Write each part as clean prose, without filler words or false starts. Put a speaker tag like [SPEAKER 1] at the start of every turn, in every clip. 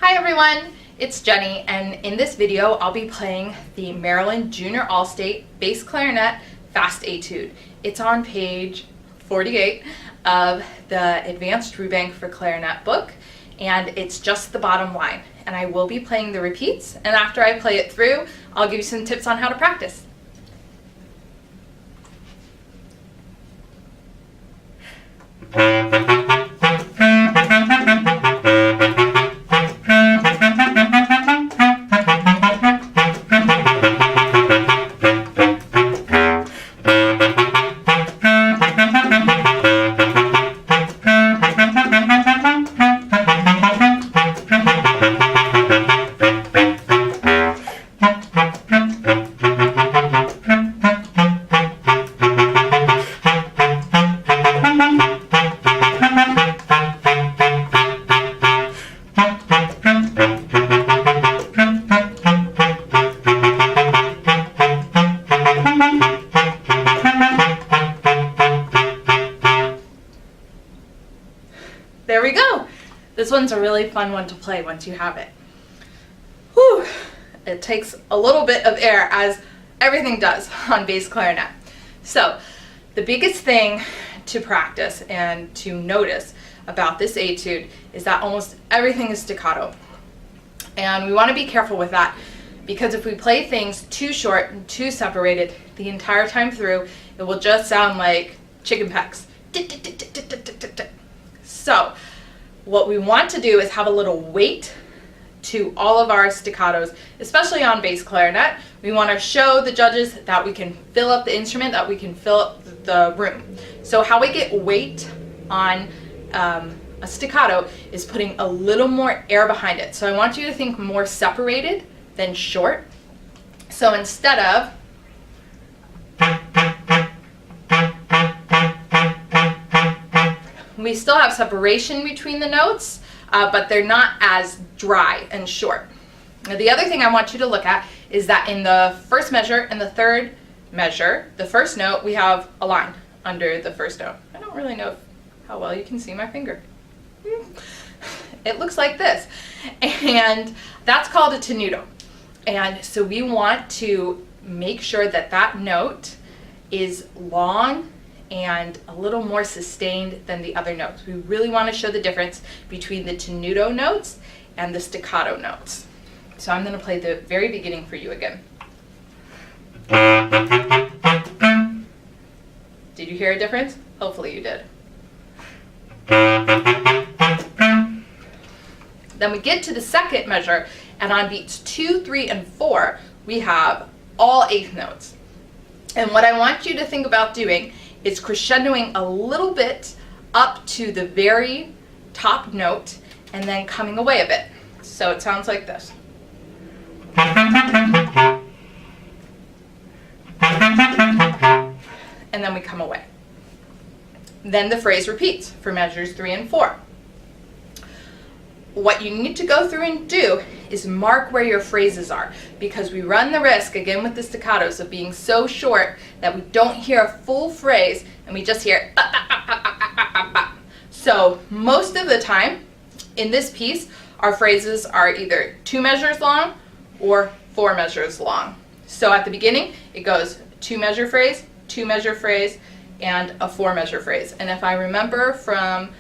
[SPEAKER 1] Hi everyone, it's Jenny, and in this video I'll be playing the Maryland Junior All-State Bass Clarinet Fast Etude. It's on page 48 of the Advanced Rubank for Clarinet book, and it's just the bottom line. And I will be playing the repeats, and after I play it through, I'll give you some tips on how to practice. There we go. This one's a really fun one to play once you have it. Whew. It takes a little bit of air, as everything does on bass clarinet. So the biggest thing to practice and to notice about this etude is that almost everything is staccato. And we want to be careful with that, because if we play things too short and too separated the entire time through, it will just sound like chicken pecks. So what we want to do is have a little weight to all of our staccatos, especially on bass clarinet. We want to show the judges that we can fill up the instrument, that we can fill up the room. So how we get weight on a staccato is putting a little more air behind it. So I want you to think more separated than short. So instead of we still have separation between the notes, but they're not as dry and short. Now, the other thing I want you to look at is that in the first measure and the third measure, the first note, we have a line under the first note. I don't really know how well you can see my finger. It looks like this. And that's called a tenuto. And so we want to make sure that that note is long and a little more sustained than the other notes. We really want to show the difference between the tenuto notes and the staccato notes. So I'm going to play the very beginning for you again. Did you hear a difference? Hopefully you did. Then we get to the second measure, and on beats 2, 3, and 4, we have all eighth notes. And what I want you to think about doing is crescendoing a little bit up to the very top note and then coming away a bit. So it sounds like this. And then we come away. Then the phrase repeats for measures 3 and 4. What you need to go through and do is mark where your phrases are, because we run the risk, again with the staccatos, of being so short that we don't hear a full phrase and we just hear So most of the time in this piece, our phrases are either 2 measures long or 4 measures long. So at the beginning, it goes 2 measure phrase, 2 measure phrase, and a 4 measure phrase. And if I remember from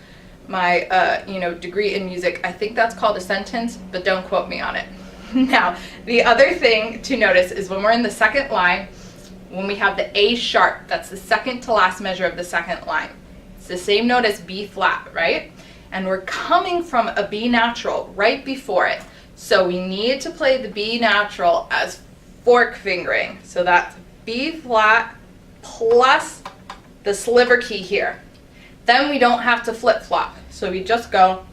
[SPEAKER 1] my degree in music, I think that's called a sentence, but don't quote me on it. Now, the other thing to notice is when we're in the second line, when we have the A sharp, that's the second to last measure of the second line. It's the same note as B flat, right? And we're coming from a B natural right before it. So we need to play the B natural as fork fingering. So that's B flat plus the sliver key here. Then we don't have to flip-flop, so we just go.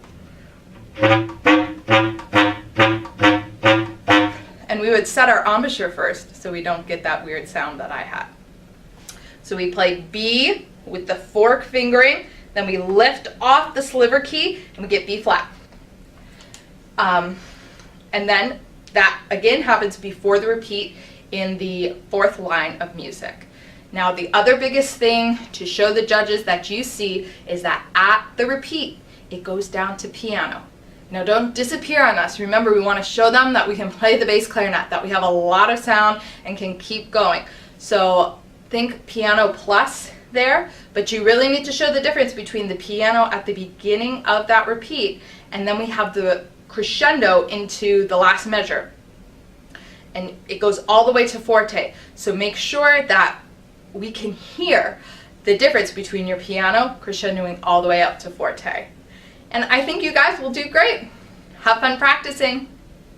[SPEAKER 1] And we would set our embouchure first so we don't get that weird sound that I had. So we play B with the fork fingering, then we lift off the sliver key and we get B flat. And then that again happens before the repeat in the fourth line of music. Now, the other biggest thing to show the judges that you see is that at the repeat, it goes down to piano. Now don't disappear on us. Remember, we want to show them that we can play the bass clarinet, that we have a lot of sound and can keep going. So think piano plus there, but you really need to show the difference between the piano at the beginning of that repeat, and then we have the crescendo into the last measure. And it goes all the way to forte. So make sure that we can hear the difference between your piano crescendoing all the way up to forte. And I think you guys will do great. Have fun practicing.